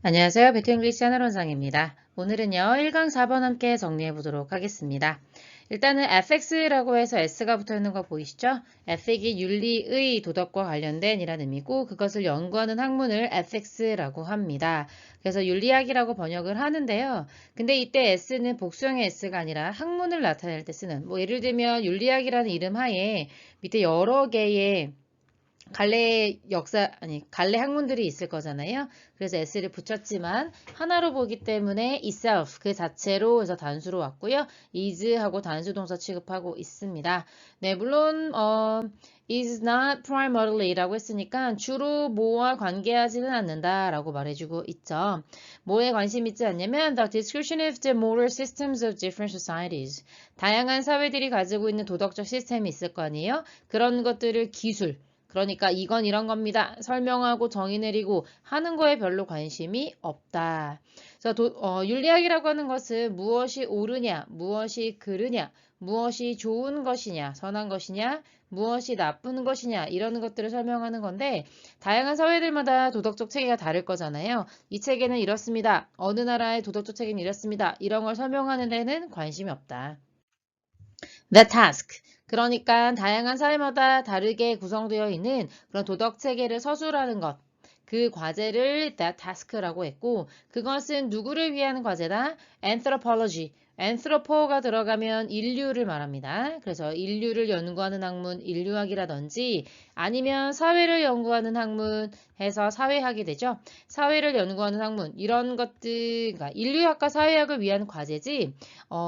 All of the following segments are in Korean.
안녕하세요. 배트잉글리시 하나론상입니다. 오늘은요, 1강 4번 함께 정리해 보도록 하겠습니다. 일단은 fx라고 해서 s가 붙어 있는 거 보이시죠? fx이 윤리의 도덕과 관련된 이란 의미고 그것을 연구하는 학문을 fx라고 합니다. 그래서 윤리학이라고 번역을 하는데요. 근데 이때 s는 복수형의 s가 아니라 학문을 나타낼 때 쓰는 예를 들면 윤리학이라는 이름 하에 밑에 여러 개의 갈래 학문들이 있을 거잖아요. 그래서 s를 붙였지만 하나로 보기 때문에 itself 그 자체로 해서 단수로 왔고요. is하고 단수 동사 취급하고 있습니다. 네, 물론 is not primarily 라고 했으니까 주로 뭐와 관계하지는 않는다라고 말해주고 있죠. 뭐에 관심 있지 않냐면 the description of the moral systems of different societies. 다양한 사회들이 가지고 있는 도덕적 시스템이 있을 거 아니에요. 그런 것들을 기술 그러니까 이건 이런 겁니다. 설명하고 정의 내리고 하는 거에 별로 관심이 없다. 그래서 윤리학이라고 하는 것은 무엇이 옳으냐, 무엇이 그르냐, 무엇이 좋은 것이냐, 선한 것이냐, 무엇이 나쁜 것이냐 이런 것들을 설명하는 건데 다양한 사회들마다 도덕적 체계가 다를 거잖아요. 이 체계는 이렇습니다. 어느 나라의 도덕적 체계는 이렇습니다. 이런 걸 설명하는 데는 관심이 없다. The task. 그러니까 다양한 사회마다 다르게 구성되어 있는 그런 도덕 체계를 서술하는 것. 그 과제를 that task라고 했고 그것은 누구를 위한 과제다? anthropology. anthropo가 들어가면 인류를 말합니다. 그래서 인류를 연구하는 학문 인류학이라든지 아니면 사회를 연구하는 학문 해서 사회학이 되죠. 사회를 연구하는 학문 이런 것들 그러니까 인류학과 사회학을 위한 과제지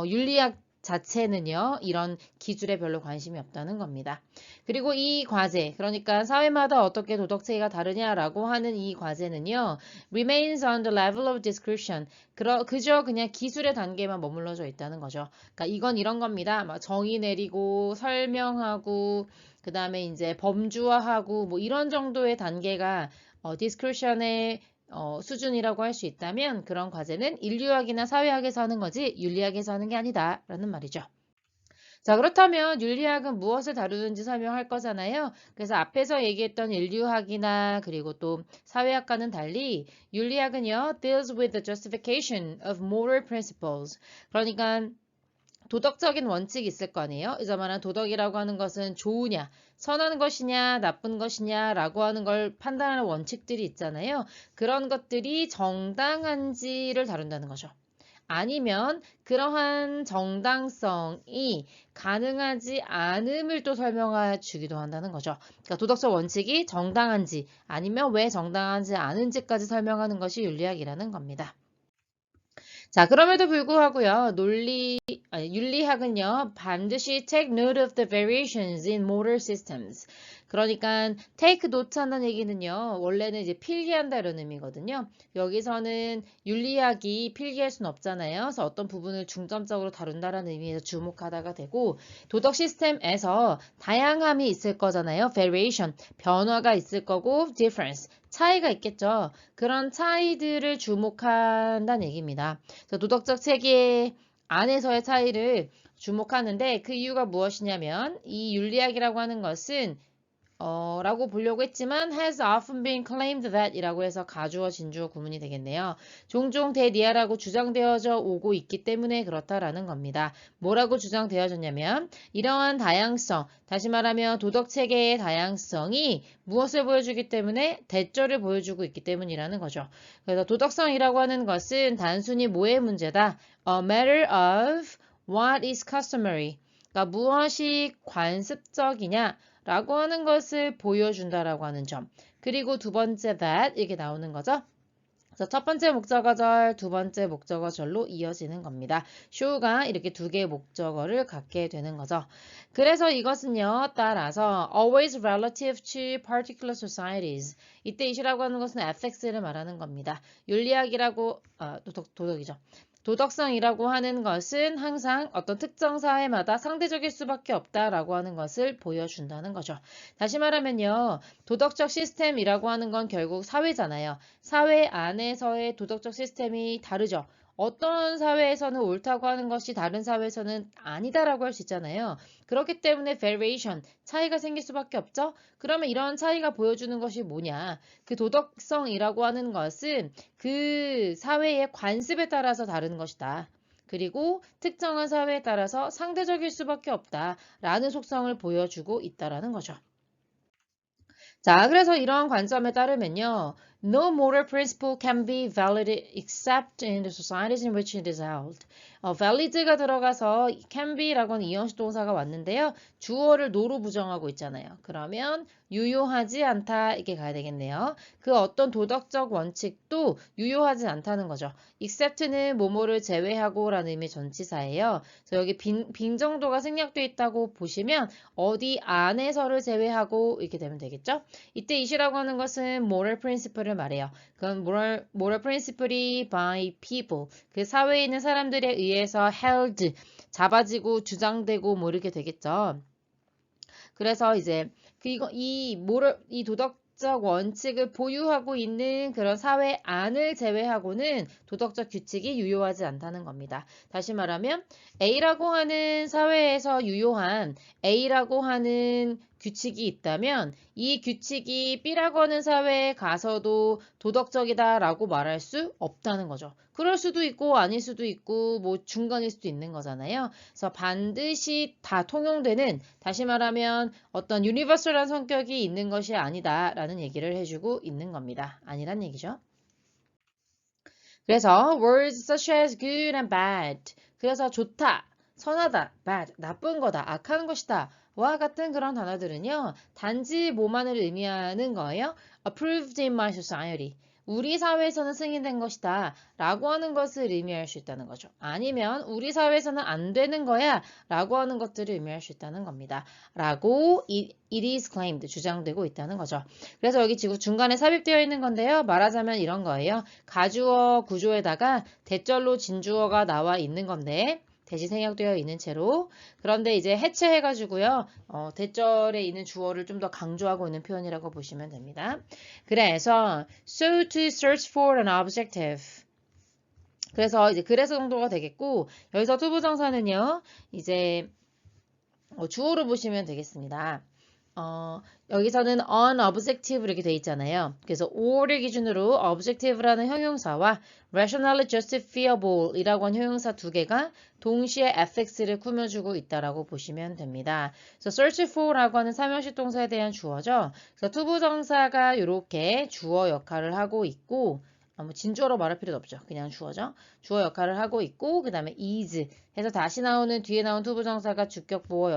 윤리학 자체는요, 이런 기술에 별로 관심이 없다는 겁니다. 그리고 이 과제, 그러니까 사회마다 어떻게 도덕체계가 다르냐라고 하는 이 과제는요, remains on the level of description. 그저 그냥 기술의 단계만 머물러져 있다는 거죠. 그러니까 이건 이런 겁니다. 막 정의 내리고 설명하고 그 다음에 이제 범주화하고 뭐 이런 정도의 단계가 description의 수준이라고 할 수 있다면 그런 과제는 인류학이나 사회학에서 하는 거지 윤리학에서 하는 게 아니다 라는 말이죠. 자, 그렇다면 윤리학은 무엇을 다루는지 설명할 거잖아요. 그래서 앞에서 얘기했던 인류학이나 그리고 또 사회학과는 달리 윤리학은요 deals with the justification of moral principles. 그러니까 도덕적인 원칙이 있을 거 아니에요. 이제 말하는 도덕이라고 하는 것은 좋으냐, 선한 것이냐, 나쁜 것이냐라고 하는 걸 판단하는 원칙들이 있잖아요. 그런 것들이 정당한지를 다룬다는 거죠. 아니면 그러한 정당성이 가능하지 않음을 또 설명해 주기도 한다는 거죠. 그러니까 도덕적 원칙이 정당한지 아니면 왜 정당하지 않은지까지 설명하는 것이 윤리학이라는 겁니다. 자, 그럼에도 불구하고요, 윤리학은요, 반드시 take note of the variations in moral systems. 그러니까 take note 한다는 얘기는요, 원래는 이제 필기한다 이런 의미거든요. 여기서는 윤리학이 필기할 수는 없잖아요. 그래서 어떤 부분을 중점적으로 다룬다라는 의미에서 주목하다가 되고, 도덕 시스템에서 다양함이 있을 거잖아요. variation, 변화가 있을 거고, difference, 차이가 있겠죠. 그런 차이들을 주목한다는 얘기입니다. 도덕적 체계 안에서의 차이를 주목하는데 그 이유가 무엇이냐면 이 윤리학이라고 하는 것은 라고 보려고 했지만 has often been claimed that 이라고 해서 가주어 진주어 구문이 되겠네요. 종종 대리아라고 주장되어져 오고 있기 때문에 그렇다라는 겁니다. 뭐라고 주장되어졌냐면 이러한 다양성, 다시 말하면 도덕체계의 다양성이 무엇을 보여주기 때문에 대절을 보여주고 있기 때문이라는 거죠. 그래서 도덕성이라고 하는 것은 단순히 뭐의 문제다? A matter of what is customary. 그러니까 무엇이 관습적이냐 라고 하는 것을 보여준다라고 하는 점. 그리고 두 번째 that 이렇게 나오는 거죠. 그래서 첫 번째 목적어절, 두 번째 목적어절로 이어지는 겁니다. show가 이렇게 두 개의 목적어를 갖게 되는 거죠. 그래서 이것은요, 따라서 always relative to particular societies. 이때 이시라고 하는 것은 fx를 말하는 겁니다. 윤리학이라고, 도덕이죠. 도덕성이라고 하는 것은 항상 어떤 특정 사회마다 상대적일 수밖에 없다라고 하는 것을 보여준다는 거죠. 다시 말하면요. 도덕적 시스템이라고 하는 건 결국 사회잖아요. 사회 안에서의 도덕적 시스템이 다르죠. 어떤 사회에서는 옳다고 하는 것이 다른 사회에서는 아니다라고 할 수 있잖아요. 그렇기 때문에 variation, 차이가 생길 수밖에 없죠. 그러면 이런 차이가 보여주는 것이 뭐냐? 그 도덕성이라고 하는 것은 그 사회의 관습에 따라서 다른 것이다. 그리고 특정한 사회에 따라서 상대적일 수밖에 없다라는 속성을 보여주고 있다라는 거죠. 자, 그래서 이러한 관점에 따르면요. No moral principle can be valid except in the societies in which it is held. valid가 들어가서 can be라고 하는 이형식 동사가 왔는데요. 주어를 no로 부정하고 있잖아요. 그러면 유효하지 않다 이렇게 가야 되겠네요. 그 어떤 도덕적 원칙도 유효하지 않다는 거죠. except는 뭐뭐를 제외하고 라는 의미의 전치사예요. 그래서 여기 빈정도가 생략되어 있다고 보시면 어디 안에서를 제외하고 이렇게 되면 되겠죠. 이때 이시라고 하는 것은 moral principle을 말해요. 그건 moral principle이 by people, 그 사회에 있는 사람들에 의해서 held, 잡아지고 주장되고 뭐 이렇게 되겠죠. 그래서 이제 이 도덕적 원칙을 보유하고 있는 그런 사회 안을 제외하고는 도덕적 규칙이 유효하지 않다는 겁니다. 다시 말하면 A라고 하는 사회에서 유효한 A라고 하는 규칙이 있다면 이 규칙이 B라고 하는 사회에 가서도 도덕적이다라고 말할 수 없다는 거죠. 그럴 수도 있고 아닐 수도 있고 뭐 중간일 수도 있는 거잖아요. 그래서 반드시 다 통용되는, 다시 말하면 어떤 유니버설한 성격이 있는 것이 아니다라는 얘기를 해주고 있는 겁니다. 아니란 얘기죠. 그래서 words such as good and bad, 그래서 좋다, 선하다, bad, 나쁜 거다, 악한 것이다 와 같은 그런 단어들은요. 단지 뭐만을 의미하는 거예요? approved in my society, 우리 사회에서는 승인된 것이다 라고 하는 것을 의미할 수 있다는 거죠. 아니면 우리 사회에서는 안 되는 거야 라고 하는 것들을 의미할 수 있다는 겁니다. 라고 it is claimed, 주장되고 있다는 거죠. 그래서 여기 지금 중간에 삽입되어 있는 건데요. 말하자면 이런 거예요. 가주어 구조에다가 대절로 진주어가 나와 있는 건데 대신 생략되어 있는 채로, 그런데 이제 해체해가지고요. 대절에 있는 주어를 좀 더 강조하고 있는 표현이라고 보시면 됩니다. 그래서 so to search for an objective, 그래서 이제 그래서 정도가 되겠고, 여기서 투부정사는요. 이제 주어로 보시면 되겠습니다. 여기서는 on objective 이렇게 돼 있잖아요. 그래서 or를 기준으로 objective라는 형용사와 rationally justifiable 이라고 하는 형용사 두 개가 동시에 affix를 꾸며주고 있다라고 보시면 됩니다. 그래서 search for라고 하는 삼형식 동사에 대한 주어죠. 그래서 투부정사가 이렇게 주어 역할을 하고 있고, 뭐 진주어로 말할 필요도 없죠. 그냥 주어죠. 주어 역할을 하고 있고, 그 다음에 is 해서 다시 나오는 뒤에 나온 투부정사가 주격 보어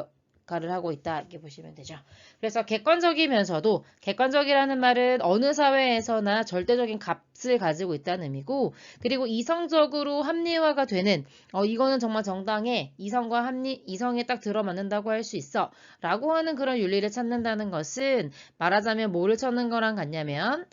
역할을 하고 있다 이렇게 보시면 되죠. 그래서 객관적이면서도, 객관적이라는 말은 어느 사회에서나 절대적인 값을 가지고 있다는 의미고, 그리고 이성적으로 합리화가 되는, 이거는 정말 정당해, 이성에 딱 들어맞는다고 할 수 있어 라고 하는 그런 윤리를 찾는다는 것은 말하자면 뭐를 찾는 거랑 같냐면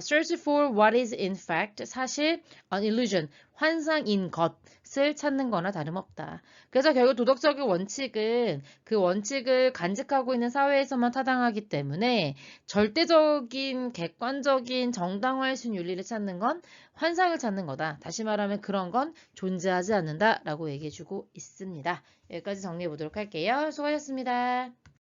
search for what is in fact, 사실, an illusion, 환상인 것을 찾는 거나 다름없다. 그래서 결국 도덕적인 원칙은 그 원칙을 간직하고 있는 사회에서만 타당하기 때문에 절대적인, 객관적인, 정당화할 수 있는 윤리를 찾는 건 환상을 찾는 거다. 다시 말하면 그런 건 존재하지 않는다라고 얘기해주고 있습니다. 여기까지 정리해 보도록 할게요. 수고하셨습니다.